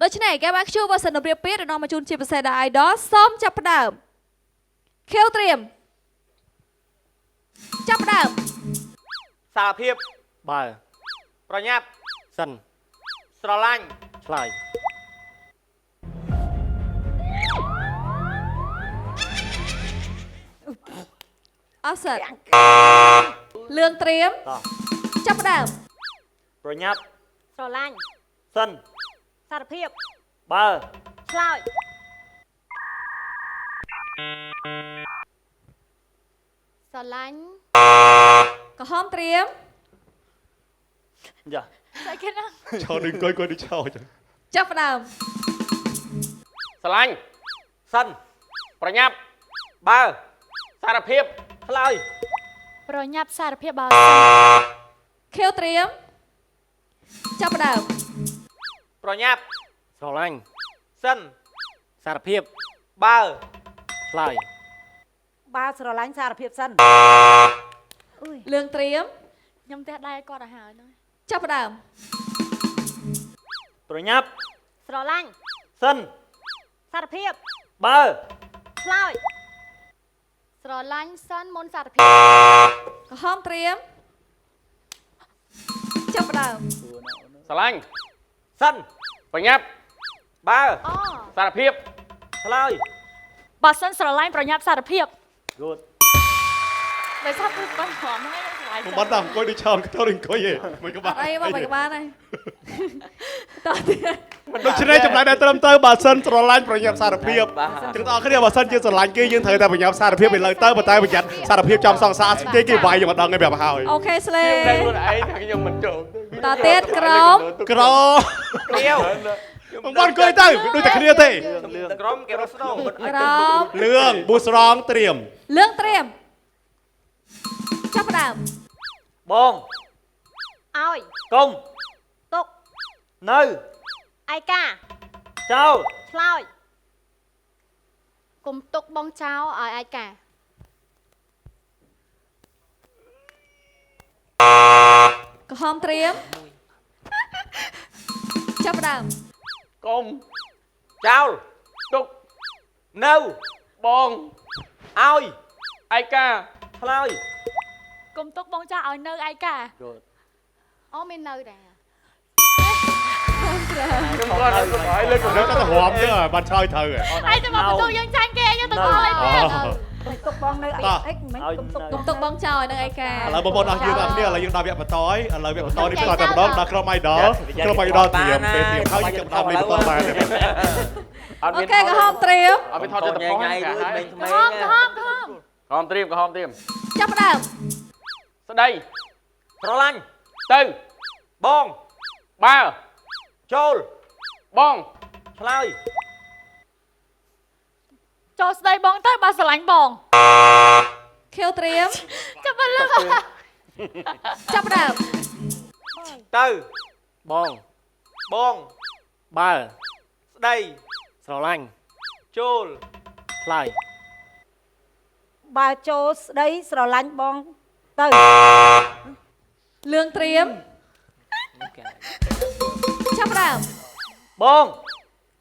ដូច្នេះគេបានជួបបើសិននរៀបពីរនាំមកជូនជាពិសេសដល់ idol សូមចាប់ផ្ដើមខៀវត្រៀមចាប់ផ្ដើមសារភាពបើប្រញាប់សិនស្រឡាញ់ឆ្លើយអស់សិតលឿងត្រៀមចាប់ផ្ដើមប្រញាប់ស្រឡាញ់សិនសារភាព បើ ឆ្លើយស្រឡាញ់ក្រហមត្រៀមយ៉ា ស្អីគេណា ឈរនឹងអង្គុយទៅឈរចឹង ចាប់ផ្ដើមស្រឡាញ់សិនប្រញាប់បើសារភាពឆ្លើយ ប្រញាប់សារភាពបើ ខៀវត្រៀមចាប់ផ្ដើមប្រញាប់ស្រឡាញ់សិនសារភាពបើ ឆ្លើយ បើស្រឡាញ់សារភាពសិនអុយ លឿងត្រៀម ខ្ញុំផ្ទះដៃគាត់ទៅហើយហ្នឹង ចាប់ផ្ដើម ប្រញាប់ ស្រឡាញ់ សិន សារភាព បើ ឆ្លើយស្រឡាញ់សិនមុនសារភាព ក្រហមត្រៀមចាប់ផ្ដើម ស្រឡាញ់សិនប្រញាប់បើ អូ សារភាពឆ្លើយ បើសិនស្រឡាញ់ប្រញាប់សារភាព good បើថាព្រឹកបានហមហ្នឹងស្រឡាញ់ បាត់ដល់អង្គុយទៅឈរទៅអង្គុយហ៎មិនក៏ អ បាន ត់អីមកមិនបានហើយតោះទៀត ដូច្នេះចំណែកដែលត្រឹមត្រូវបើសិនស្រឡាញ់ប្រញាប់សារភាពទាំងអស់គ្នាបើសិនជាស្រឡាញ់គេយើងត្រូវតែប្រញាប់សារភាពឲ្យលើទៅប៉ុន្តែប្រយ័ត្នសារភាពចំសងសាគេវាយយើងមិនដឹងទេប្រាប់ហើយ អូខេស្លេ ខ្ញុំដឹងខ្លួនឯងថាខ្ញុំមិនចូល តោះទៀតក្រម ក្រ គ្រាវ មិនបានអង្គុយទៅដូចតែគ្នាទេ ក្រុមគេរត់ស្នង ក្រម លឿងប៊ូស្រងត្រៀម លឿងត្រៀមចាប់ផ្ដើម បង ឲ្យ កុំ ទុក នៅ ឯកា ចោល ឆ្លើយគុំទុកបងចោលឲ្យឯកា ក្រហមត្រៀមចាប់ផ្ដើមក ុំចោលទុកនៅបងឲ្យឯកាឆ្លើយ គុំទុកបងចោលឲ្យនៅឯកាអូមាននៅដែរ ខ្ញុំគាត់ទៅឲ្យលើក នៅតែរំទេបានឆ្លើយត្រូវហ៎ ឯទៅមកបន្ទូយើងចាញ់គេយើងទៅខលឯទៀត ទុកបងនៅអីមិនគុំទុក គុំទុកបងចោលឲ្យនឹងឯកា ឥឡូវបងប្អូនអស់យើងអស់គ្នាឥឡូវយើងដល់វគ្គបន្តហើយឥឡូវវគ្គបន្តនេះបន្តតែម្ដងដល់ក្រុម idol ក្រុម idol ត្រៀមពេលត្រៀមហើយយើងចាប់តាមលេខបន្តបាន អូខេក្រហមត្រៀម អត់មានថតទៅប៉ុណ្ណឹងកាហើយ ក្រហម ក្រហមត្រៀមក្រហមត្រៀម ចាប់ផ្ដើម ស្ដីស្រឡាញ់ទៅបងបើចូលបងឆ្លើយ ចូលស្ដីបងទៅបើស្រឡាញ់បង ខៀវត្រៀម ចាប់បានលើក ចាប់ផ្ដើម ទៅ បង បង បើ ស្ដី ស្រឡាញ់ ចូល ឆ្លើយ បើចូលស្ដីស្រឡាញ់បងទៅ លឿងត្រៀមចាប់ផ្ដើម បង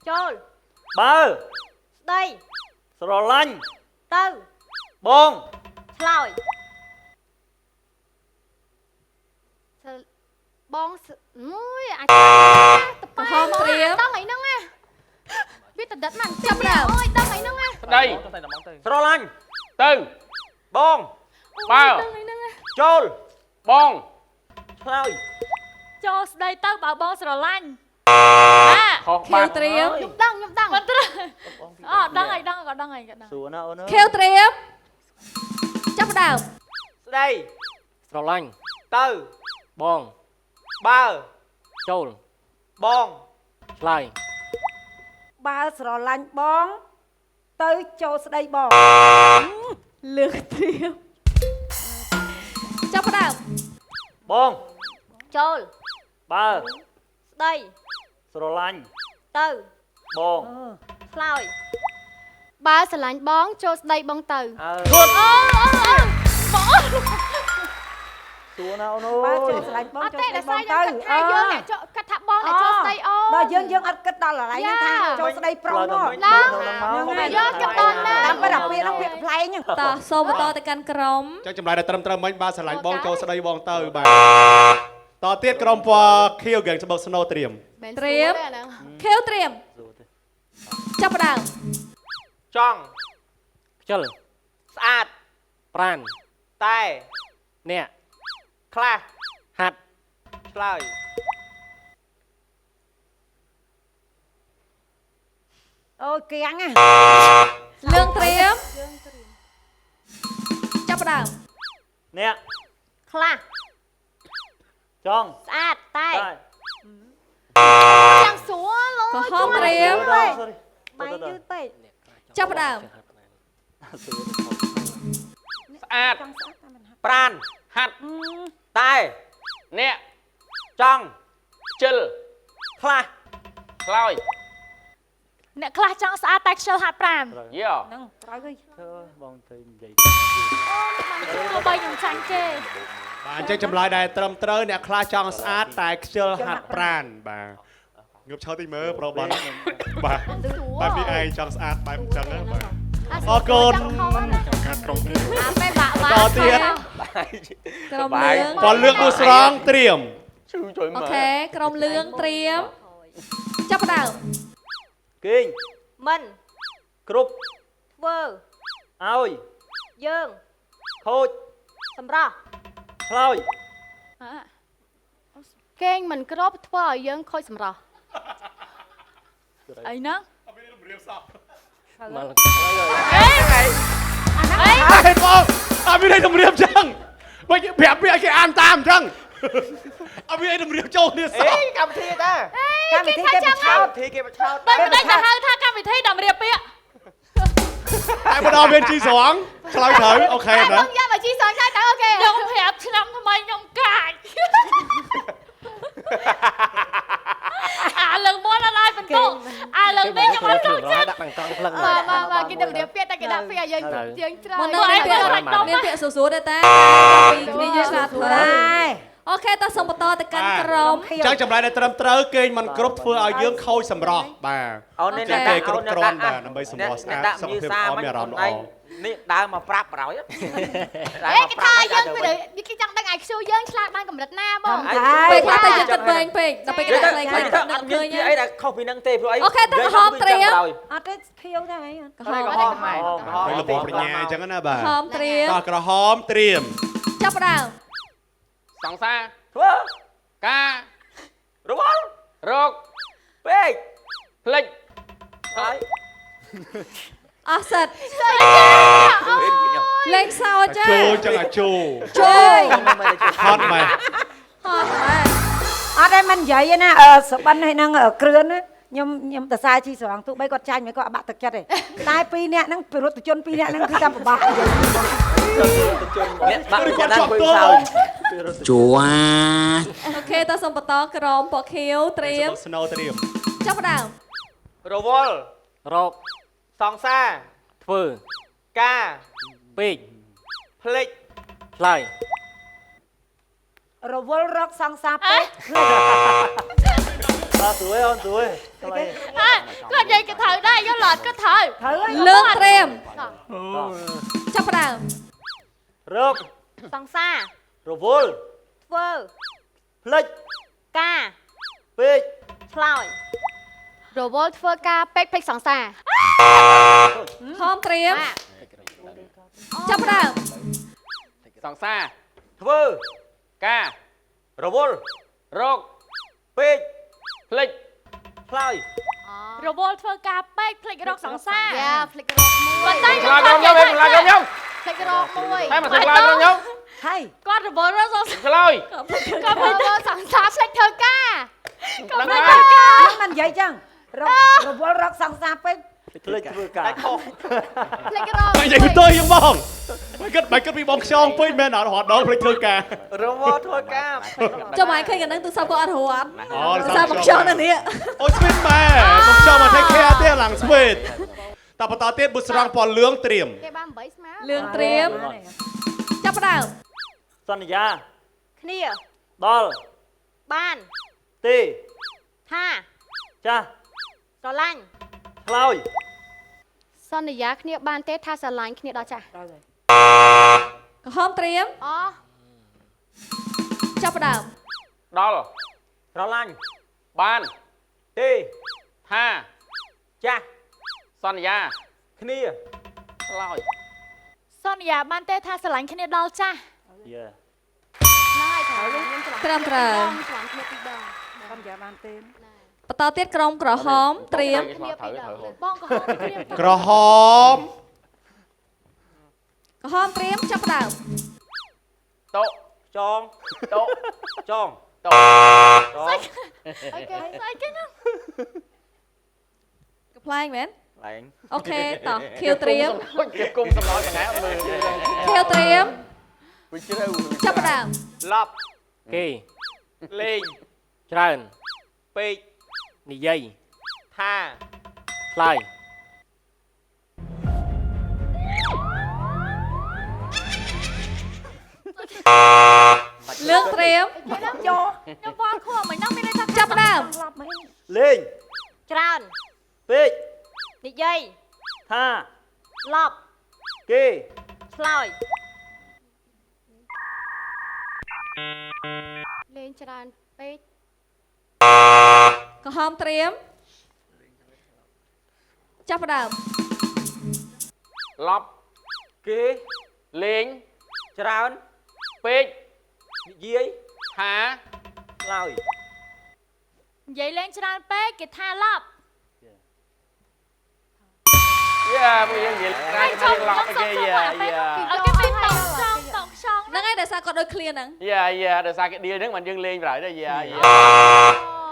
ចូល បើ ស្ដី ស្រឡាញ់ ទៅ បង ឆ្លើយបងមួយអាចទៅប៉ែដឹងអីហ្នឹងណាវាតដិតមកចាប់ដើមអើយដឹងអីហ្នឹងណា ស្ដីស្រឡាញ់ទៅបងបើ ដឹងអីហ្នឹងណា ចូលបងឆ្លើយ ចូលស្ដីទៅបើបងស្រឡាញ់ ខុស ខៀ បា វ ត់ ត្រៀម ខ្ញុំដឹងមិនត្រូវអូដឹងអីដឹងក៏ដឹងអីក៏ដឹង សួរណាអូន ខៀវត្រៀមចាប់ផ្ដើម ស្ដី ស្រឡាញ់ ទៅ បង បើ ចូល បង ឆ្លើយ បើស្រឡាញ់បងទៅចូលស្ដីបង លឿងត្រៀមចាប់ផ្ដើម បង ចូល បើ ស្ដី ស្រឡាញ់ ទៅ បង ឆ្លើយបើស្រឡាញ់បងចូលស្ដីបងទៅ ឈួត អូបង សួរណាអូន បើ អើ ចូល យ ស្រឡាញ់បង អត់ ចូល ទេ ស្ដី ដល់ ប ស្អី ង ខ្ញុំ ទៅ គិតថាយើងអ្នកកាត់ថាបង តែចូលស្ដីអូន ដល់យើងអត់គិតដល់ឡើយហ្នឹងថាចូលស្ដីប្រុសមក យកកំដរណា តាមពិតអាពាក្យហ្នឹងពាក្យផ្លែងហ្នឹង តោះសូមបន្តទៅកាន់ក្រុម ចឹងចម្លើយដែលត្រឹមត្រូវមិញបាទស្រឡាញ់បងចូលស្ដីបងទៅបាទតទៀតក្រុមពណ៌ខៀវហ្គេងស្បោកស្នូត្រៀម ត្រៀមខៀវត្រៀមចាប់ផ្ដើម ចង់ ខ្ជិល ស្អាត ប្រាន តែ អ្នក ខ្លះ ហាត់ ឆ្លើយ អូយគៀងណា លឿងត្រៀមចាប់ផ្ដើម អ្នក ខ្លះ ចង់ ស្អាតតែ តែ ចាំសួរលោក ក្រហមត្រៀម បាយយឺតពេក ចាប់ផ្ដើម ស្អាត ចង់ស្អាតតែមិនហាត់ ប្រានហាត់តែអ្នកចង់ខ្ជិលខ្លះឆ្លើយ អ្នកខ្លះចង់ស្អាតតែខ្ជិលហាត់ប្រាំ យោ ហ្នឹងត្រូវហើយ បងទៅនិយាយ ទោះបីខ្ញុំចាញ់គេ បាទអញ្ចឹងចម្លើយដែលត្រឹមត្រូវអ្នកខ្លះចង់ស្អាតតែខ្ជិលហាត់ប្រានបាទងើបឈរតិចមើលប្រុសបាទបាទបែបនេះឯងចង់ស្អាតបែបអញ្ចឹងហ្នឹងបាទ អរគុណ ខាត់ក្រុមនេះ អាពេលបាក់បា តទៀត ក្រុមលឿង គាត់លឿងប៊ូស្រងត្រៀម ជួយជួយ អូ មើល ខេក្រុមលឿងត្រៀមចាប់ផ្ដើម គេង មិន គ្រប់ ធ្វើ ឲ្យ យើង ខូច សម្រោះ ឆ្លើយ គេងមិនគ្របធ្វើឲ្យយើងខូចសម្រោះអីណា មក អី ហេតុបងអត់មានអីតម្រៀបចឹងបើប្រាប់វាគេអានតាមចឹងអត់មានអីតម្រៀបចូលគ្នាសោះ អេកម្មវិធីតា កម្មវិធីគេបឆោត កម្មវិធីគេបឆោត បើមិនដឹងទៅហៅថាកម្មវិធីតម្រៀបពាក្យ តែមិនដល់មានជីស្រងឆ្លើយត្រូវអូខេណា បងយ៉ាមកជីសងដែរតើអូខេ ខ្ញុំប្រាប់ឆ្នាំថ្មីខ្ញុំកាចអាលឹងមុនអត់ឡើយបន្ទុកអាលឹងនេះខ្ញុំអត់ចូលចិត្ត ដាក់បង្កង់ផ្លឹង មកគេតម្រៀបពាក្យតែគេដាក់ពាក្យឲ្យយើងច្រើន មុននឹងពាក្យសាច់ដុំមានពាក្យសួរៗដែរតាពីគ្នាយើងឆ្លាតធ្វើ ដែរ អូខេតោះសូមបន្តទៅកាន់ក្រុម ចឹងចម្លើយដែលត្រឹមត្រូវគេមិនគ្រប់ធ្វើឲ្យយើងខូចសម្រស់បាទ អូននេះ ចា អ្នក គេគ្រប់គ្រាន់បាទដើម្បីសម្រស់ស្អាតសុខភាពល្អមានអារម្មណ៍ល្អ នេះដើរមកប្រាប់ប្រោយ អេគេថាយើងពីគេចង់ដឹង IQ យើងឆ្លាតបានកម្រិតណាបង ពេលខ្លះតែយើងគិតវែងពេកដល់ពេលគេដាក់ខ្លីៗ អ នឹក ត់មាន ឃើញ អីដែលខុសពីនឹងទេព្រោះអី អូខេតើក្រហមត្រៀម អត់ទេខៀវដែរអី ក្រហម ក្រហមម៉ែ ហើយលបងប្រញ្ញាអញ្ចឹងណាបាទ ក្រហមត្រៀម តោះក្រហមត្រៀម ចាប់ផ្ដើម សង្សារធ្វើការរវល់រកពេកផ្លិចហើយ អស់សិតលេងសើចចា ជោចឹងអាជោ ជួយ ហត់ម៉ែ ហត់ម៉ែ អត់ទេមិននិយាយណាសបិនហើយនឹងគ្រឿនណាខ្ញុំតសាជីស្រងទោះបីគាត់ចាញ់មិនគាត់អបាក់ទឹកចិត្តទេតែពីរនាក់ហ្នឹងពិរុទ្ធជនពីរនាក់ហ្នឹងគឺតែពិបាកនិយាយ អ្នកបាក់ គាត់ ណា ជាប់ គួយ ទោ សើច អូខេតើសូមបន្តក្រុមពណ៌ខៀវត្រៀម ស្នូត្រៀម ចាប់ផ្ដើម រវល់ រក សង្សារ ធ្វើ ការ ពេក ផ្លិច ឆ្លើយ រវល់រកសង្សារពេក បាទស្រួយអូនស្រួយឆ្លើយ គាត់និយាយគេត្រូវដែរយកឡតគាត់ត្រូវ ត្រូវហើយ លឿងត្រៀមចាប់ផ្ដើម រក សង្សារ រវល់ ធ្វើ ផ្លិច ការ ពេក ឆ្លើយរវល់ធ្វើការពេកពេកសង្សារ ហមត្រៀមចាប់ផ្ដើម សង្សារធ្វើការរវល់រកពេកផ្លិចឆ្លើយ រវល់ធ្វើការពេកភ្លេចរកសង្សារយ៉ាភ្លេចរកមួយប៉ុន្តែ ឆ្លើយក្រុមខ្ញុំវិញឆ្លើយក្រុមខ្ញុំ ភ្លេចរកមួយ តែមកឆ្លើយក្រុមខ្ញុំ ហើយ គាត់រវល់រកសង្សារ ឆ្លើយ គាត់ភ្លេចរកសង្សារភ្លេចធ្វើការគាត់ភ្លេច ខ្ញុំមិននិយាយចឹងរវល់រកសង្សារពេក ផ្លិចធ្វើការ តែខុស ភ្លេចរក និយាយទៅខ្ញុំបងមិនគិតពីបងខ្យងពេកមែនអត់រត់ដល់ភ្លេចធ្វើការ រវល់ធ្វើការ ចាំមកឃើញកណ្ដឹងទូរស័ព្ទក៏អត់រត់ អូ ទូរស័ព្ទមកខ្យល់នៅនេះ អូស្វីតម៉ែបងខ្យងមក take care ទេឡើងស្វីតតបន្តទៀតបុស្រងពណ៌លឿងត្រៀម គេបាន8ស្មើ លឿងត្រៀមចាប់ផ្ដើម សន្យា គ្នា ដល់ បាន ទេ ថា ចា ស្រឡាញ់ ឆ្លើយ សន្យាគ្នាបានទេថាស្រឡាញ់គ្នាដល់ចាស់ ដល់ហើយ ក្រហមត្រៀម អូ ចាប់ផ្ដើម ដល់ ស្រឡាញ់ បាន ទេ ថា ចាស់ សន្យា គ្នា ឆ្លើយ សន្យាបានទេថាស្រឡាញ់គ្នាដល់ចាស់ យេ ហ្នឹងហើយត្រូវយើងច្រឡំ ត្រឹមត្រូវ ស្រឡាញ់គ្នាពីរដង បានយ៉ាបានទេ បន្តទៀតក្រុមក្រហមត្រៀម គ្នាពីរដងបងក៏ហូបគ្នា ក្រហម ក្រហមត្រៀមចាប់ផ្ដើម តុ ចង តុ ចង តុ ចង អីគេស្អីគេហ្នឹង កំ pl ែងមែន ឡើង អូខេតោះខៀវត្រៀម គេគុំសំឡោចយ៉ាងណាអត់មើល ខៀវត្រៀម វាជ្រៅ ចាប់ផ្ដើម ឡប់ គេ លេង ច្រើន ពេក និយាយ ថា ឆ្លើយ លឿងត្រៀម យក ខ្ញុំវល់ខួរមិនដឹងមានន័យថា ចាប់ផ្ដើម ឡប់មែន លេង ច្រើន ពេក និយាយ ថា ឡប់ គេ ឆ្លើយលេងច្រើនពេក ក្រហមត្រៀមចាប់ផ្ដើម ឡប់ គេ លេង ច្រើន ពេក និយាយ ថា ឆ្លើយ និយាយលេងច្រើនពេកគេថាឡប់ យ៉ាពួកយើងនិយាយការគេឡប់គេយ៉ាយ៉ា អូគេពេកតោកខ្យងតោកខ្យង ហ្នឹងហើយដោយសារគាត់ដូចឃ្លាហ្នឹង យ៉ាដោយសារគេឌីលហ្នឹងមិនយើងលេងប្រហែលដែរយ៉ាយ៉ា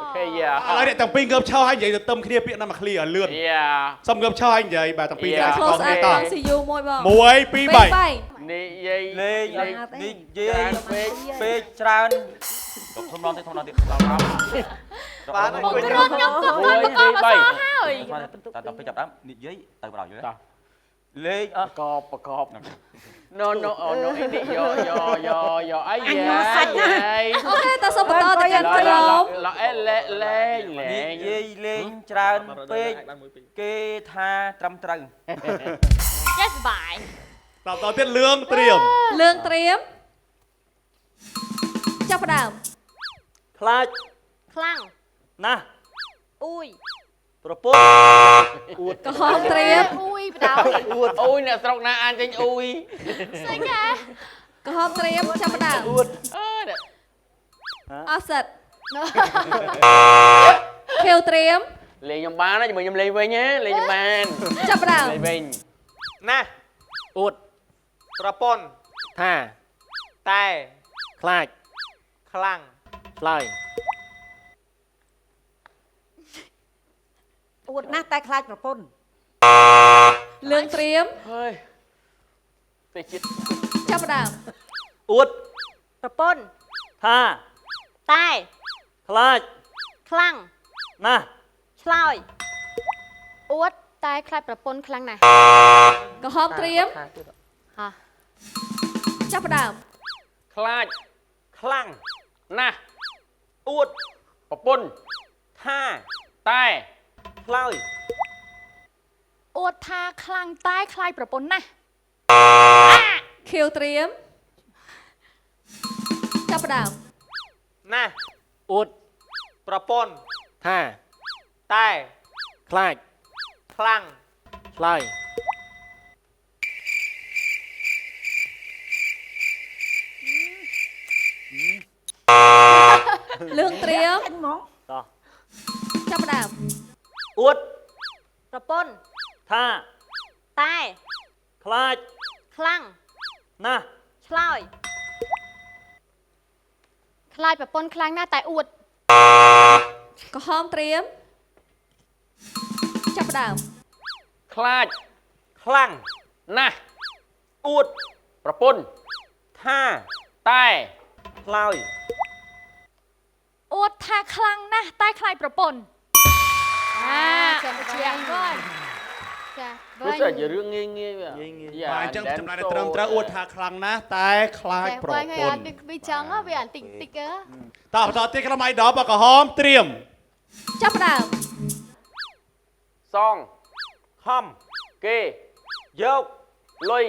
អូខេយ៉ា ឥឡូវអ្នកទាំងពីរងើបឈរឲ្យនិយាយទៅទឹមគ្នាពាក្យណាមួយឃ្លាឲ្យលឿន យ៉ា សុំងើបឈរឲ្យនិយាយបាទទាំងពីរអ្នក close តោះ up តោះ see you មួយបង 1 2 3 និយាយ លេង លេង និយាយ ពេក ពេកច្រើន ធំឡងទៀតដល់ដល់ បាន បងគ្រូខ្ញុំក៏គាត់បកអសហើយ តែដល់ពេលចាប់ដើមនិយាយទៅបដៅយ តោះ លេង ប្រកប no no oh no នេះយោអីយ៉ាយ អូខេតើសូមបន្តទៅកាន់ក្រុម ឡអេលេលេង និយាយលេងច្រើនពេកគេថាត្រឹមត្រូវ ចេះសបាយ តទៀតលឿងត្រៀម លឿងត្រៀមចាប់ផ្ដើម ខ្លាច ខ្លាំង ណាស់ អ៊ូយ ប្រពន្ធ ក្រហមត្រៀម អ៊ូយបដៅ អូយអ្នកស្រុកណាអានចេញអូយ ស្អីគេ ក្រហមត្រៀមចាប់ផ្ដើម អួត អើយ អស់សិតខៀវត្រៀម លេងខ្ញុំបានហើយជាមួយខ្ញុំលេងវិញណាលេងខ្ញុំបាន ចាប់ផ្ដើម លេងវិញ ណាស់ អួត ប្រពន្ធ ថា តែ ខ្លាច ខ្លាំង ឆ្លើយ អួតណាស់តែខ្លាចប្រពន្ធ លឿងត្រៀម ហើយពេកចិត្ត ចាប់ផ្ដើម អួត ប្រពន្ធ ថា តែ ខ្លាច ខ្លាំង ណាស់ ឆ្លើយអួតតែខ្លាចប្រពន្ធខ្លាំងណាស់ ក្រហមត្រៀម ហ่ะ ចាប់ផ្ដើម ខ្លាច ខ្លាំង ណាស់ អួត ប្រពន្ធ ថា តែ ឆ្លើយ អួតថាខ្លាំងតែខ្លាចប្រពន្ធណាស់ ខៀវត្រៀមចាប់ផ្ដើម ណាស់ អួត ប្រពន្ធ ថា តែ ខ្លាច ខ្លាំង ឆ្លើយ លឿងត្រៀម ចេញហ្មង តោះ ចាប់ផ្ដើម អួត ប្រពន្ធ ថា តែ ខ្លាច ខ្លាំង ណាស់ ឆ្លើយខ្លាចប្រពន្ធខ្លាំងណាស់តែអួត ក្រហមត្រៀមចាប់ផ្ដើម ខ្លាច ខ្លាំង ណាស់ អួត ប្រពន្ធ ថា តែ ឆ្លើយ អួតថាខ្លាំងណាស់តែខ្លាចប្រពន្ធចាំជាគាត់ចា ព្រោះតែជារឿងងាយងាយ បាទអញ្ចឹងចំណាយតែត្រឹមត្រូវអួតថាខ្លាំងណាស់តែខ្លាចប្រពន្ធ វាចង់វាអានតិចតិច តោះបន្តទៀតក្រុម idol បកក្រហមត្រៀម ចាប់ផ្ដើម សង ខំ គេ យក លុយ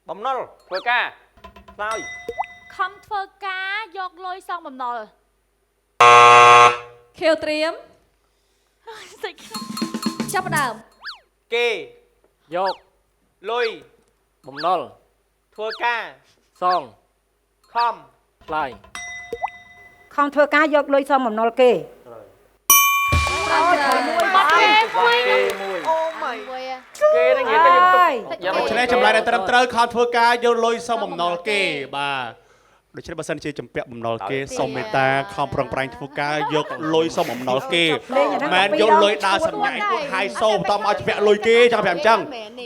បំណុល ធ្វើការ ឆ្លើយ ខំធ្វើការយកលុយសងបំណុល ខៀវត្រៀម សិចខ្ញុំ ចាប់ផ្ដើម គេ យក លុយ បំណុល ធ្វើការ សង ខំ ឆ្លើយ ខំធ្វើការយកលុយសងបំណុលគេ ត្រូវត្រូវ បាត់គេមួយ គេមួយអូម៉ៃ មួយ គេនឹងនិយាយទៅខ្ញុំទុក ដូច្នេះចម្លើយដែលត្រឹមត្រូវខំធ្វើការយកលុយសងបំណុលគេបាទដូច្នេះបើសិនជាចម្ពាក់បំណុលគេសូមមេត្តាខំប្រឹងប្រែងធ្វើការយកលុយសងបំណុលគេមិនយកលុយដើរសម្ញៃអួតហាយសូមតមកចម្ពាក់លុយគេចាំប្រាប់អញ្ចឹង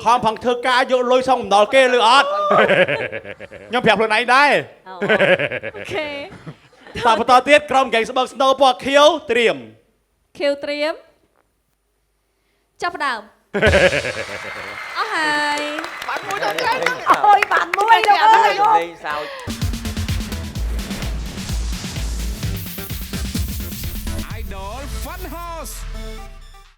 ខំប្រឹងធ្វើការយកលុយសងបំណុលគេឬអត់ខ្ញុំប្រាប់ខ្លួនឯងដែរ អូខេ តបន្តទៀតក្រុមហ្គេមស្បឹកស្នូពណ៌ខៀវត្រៀម ខៀវត្រៀមចាប់ផ្ដើមអស់ហើយ អូយបានមួយលោកអើយ លេងសើច